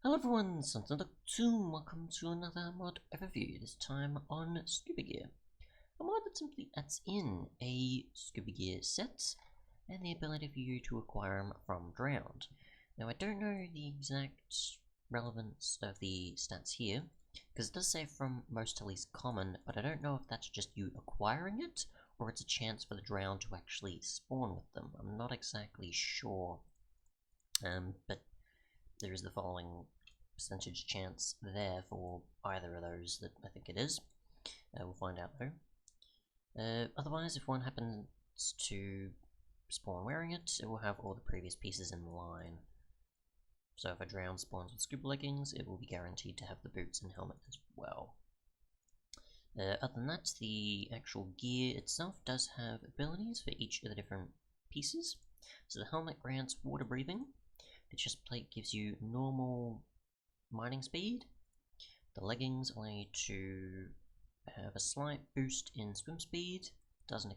Hello everyone, Untitled, welcome to another mod overview, this time on Scuba Gear. A mod that simply adds in a Scuba Gear set and the ability for you to acquire them from Drowned. Now I don't know the exact relevance of the stats here, because it does say from most to least common, but I don't know if that's just you acquiring it, or it's a chance for the Drowned to actually spawn with them. I'm not exactly sure, but there is the following percentage chance there for either of those that I think it is. We'll find out though. Otherwise, if one happens to spawn wearing it, it will have all the previous pieces in line. So if a drown spawns with scuba leggings, it will be guaranteed to have the boots and helmet as well. Other than that, the actual gear itself does have abilities for each of the different pieces. So the helmet grants water breathing. The chestplate gives you normal mining speed. The leggings allow you to have a slight boost in swim speed, doesn't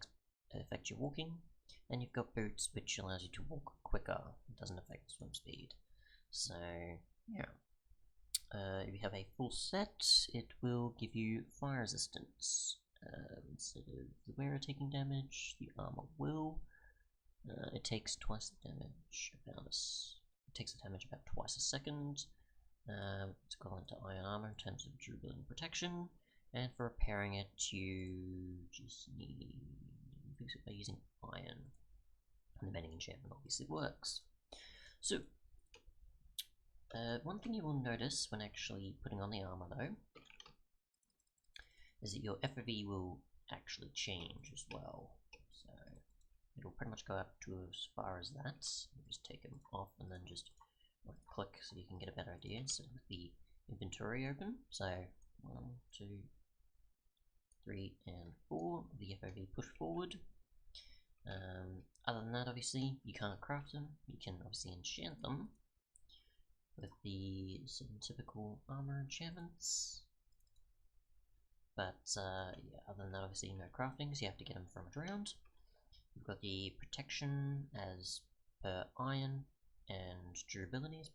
affect your walking, and you've got boots which allows you to walk quicker, it doesn't affect swim speed. So yeah, if you have a full set, it will give you fire resistance. Instead of the wearer taking damage, the armor will. It takes twice the damage, it takes the damage about twice a second. It's equivalent to iron armor in terms of durability and protection, and for repairing it you just need to fix it by using iron, and the mending enchantment obviously works. So, one thing you will notice when actually putting on the armor though, is that your FOV will actually change as well. So, it'll pretty much go up to as far as that. Just take them off and then just click so you can get a better idea. So with the inventory open, so 1, 2, 3, and 4, the FOV push forward. Other than that, obviously, you can't craft them. You can obviously enchant them with the typical armor enchantments. But yeah, other than that, obviously no crafting, so you have to get them from a drowned. You've got the protection as per iron, and durability is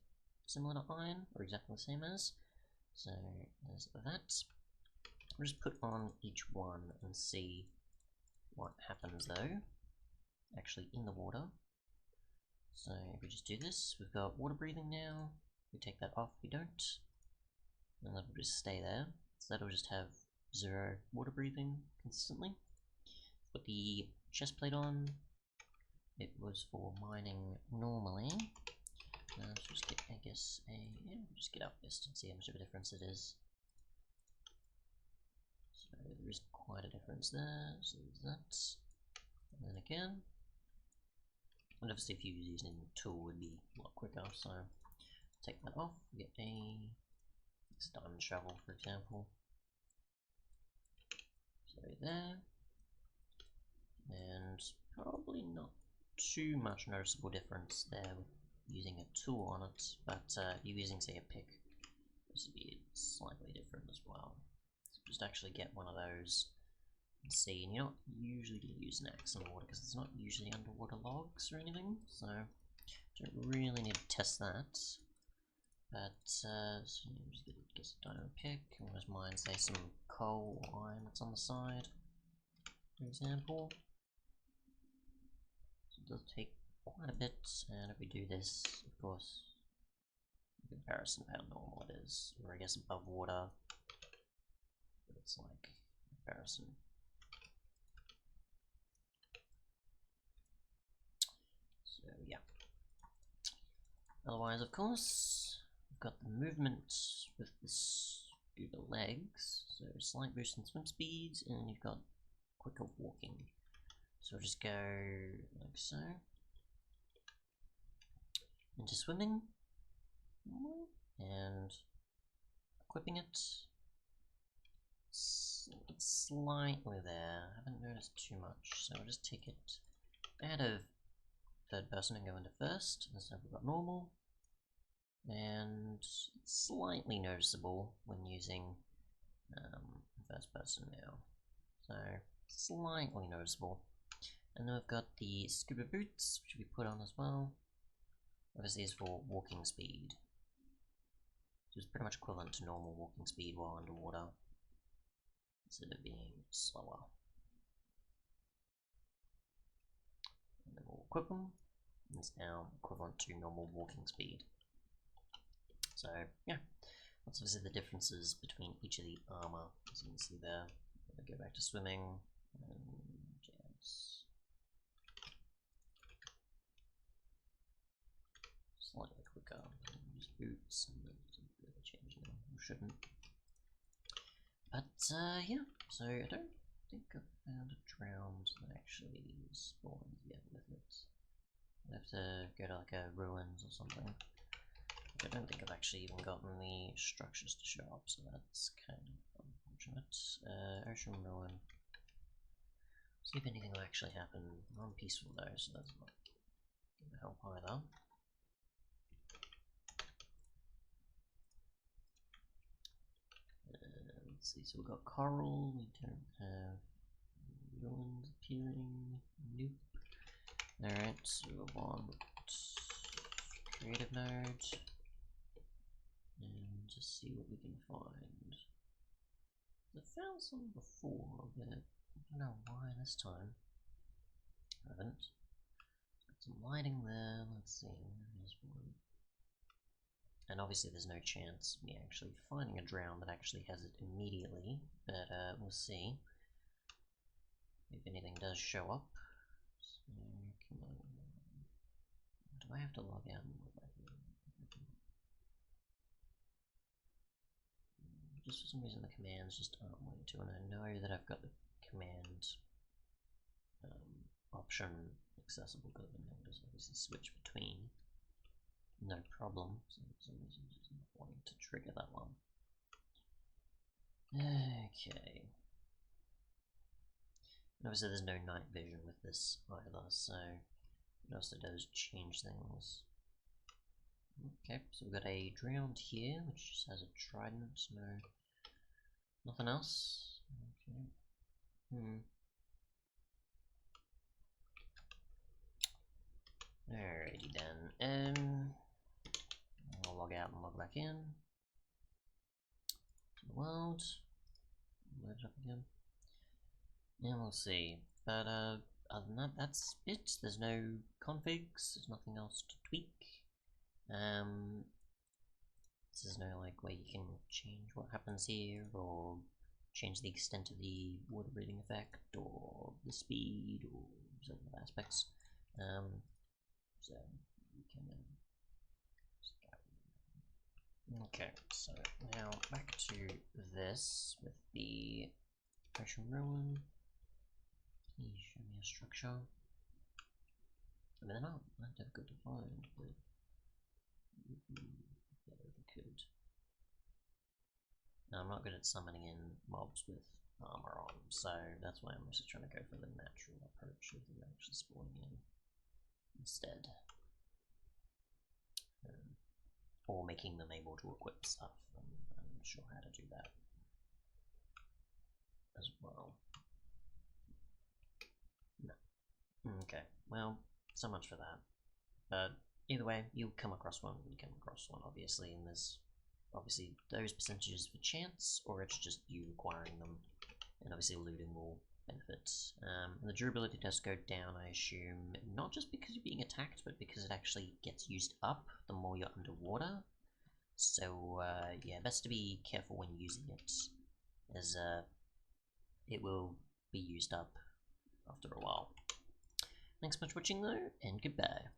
similar to iron, or exactly the same as. So there's that. We'll just put on each one and see what happens though, actually in the water. So if we just do this, we've got water breathing now. We take that off, we don't, and that will just stay there. So that'll just have 0 water breathing consistently. Put the chest plate on. It was for mining normally. Let's just get, I guess, just get up this and see how much of a difference it is. So there is quite a difference there, so there's that. And then again. And obviously if you were using a tool it would be a lot quicker, so take that off, get a diamond shovel for example. So there. And probably not too much noticeable difference there with using a tool on it, but you're using, say, a pick, this would be slightly different as well. So just actually get one of those and see, and you're not usually going to use an axe in the water because it's not usually underwater logs or anything, so don't really need to test that. But so you just get a diamond pick, and whereas mine, say, some coal or iron that's on the side, for example. It does take quite a bit, and if we do this, of course, in comparison to how normal it is, or I guess above water, but it's like comparison. So yeah. Otherwise, of course, we've got the movement with the scuba legs, so slight boost in swim speed, and you've got quicker walking. So we'll just go like so. Into swimming. And equipping it. It's slightly there. I haven't noticed too much. So we'll just take it out of third person and go into first. And so we've got normal. And it's slightly noticeable when using first person now. So slightly noticeable. And then we've got the Scuba Boots, which we put on as well. Obviously is for walking speed. So it's pretty much equivalent to normal walking speed while underwater, instead of being slower. And then we'll equip them, and it's now equivalent to normal walking speed. So yeah, that's obviously the differences between each of the armor, as you can see there. I'll go back to swimming, and yes, slightly quicker. Use boots, and then really change now. We shouldn't. But yeah, so I don't think I've found a drowned that actually spawns yet with it. I'd have to go to like a ruins or something. I don't think I've actually even gotten the structures to show up, so that's kind of unfortunate. Ocean ruin. See if anything will actually happen. I'm peaceful though, so that's not gonna help either. Let's see, so we've got coral, we don't have ruins appearing. Nope. Alright, so we'll want creative mode. And just see what we can find. I found some before, but I don't know why this time. I haven't. Got some lighting there, let's see, there's one. And obviously there's no chance of me actually finding a drown that actually has it immediately, but we'll see if anything does show up. So, come on. Do I have to log out and log back in? Just for some reason the commands just aren't wanting to, and I know that I've got the command option accessible because I've been able to obviously switch between. No problem, so for some reason it's just not wanting to trigger that one. Okay. And obviously there's no night vision with this either, so it also does change things. Okay, so we've got a drowned here, which just has a trident, nothing else. Okay. Alrighty then. I'll log out and log back in. To the world. Load it up again. And we'll see. But other than that, that's it. There's no configs, there's nothing else to tweak. There's no like way you can change what happens here, or change the extent of the water breathing effect, or the speed, or certain other aspects. So we can just go. Okay, so now back to this with the ocean ruin. Please show me a structure. I mean, they're not that difficult to find, but it would be better if we could. Now, I'm not good at summoning in mobs with armor on, so that's why I'm just trying to go for the natural approach of them actually spawning in instead. Or making them able to equip stuff. I'm not sure how to do that as well. No. Okay, well, so much for that. But either way, you'll come across one when you come across one, obviously, and there's obviously those percentages for chance, or it's just you acquiring them, and obviously looting will benefit. And the durability does go down, I assume, not just because you're being attacked, but because it actually gets used up the more you're underwater. So yeah, best to be careful when using it, as it will be used up after a while. Thanks so much for watching though, and goodbye.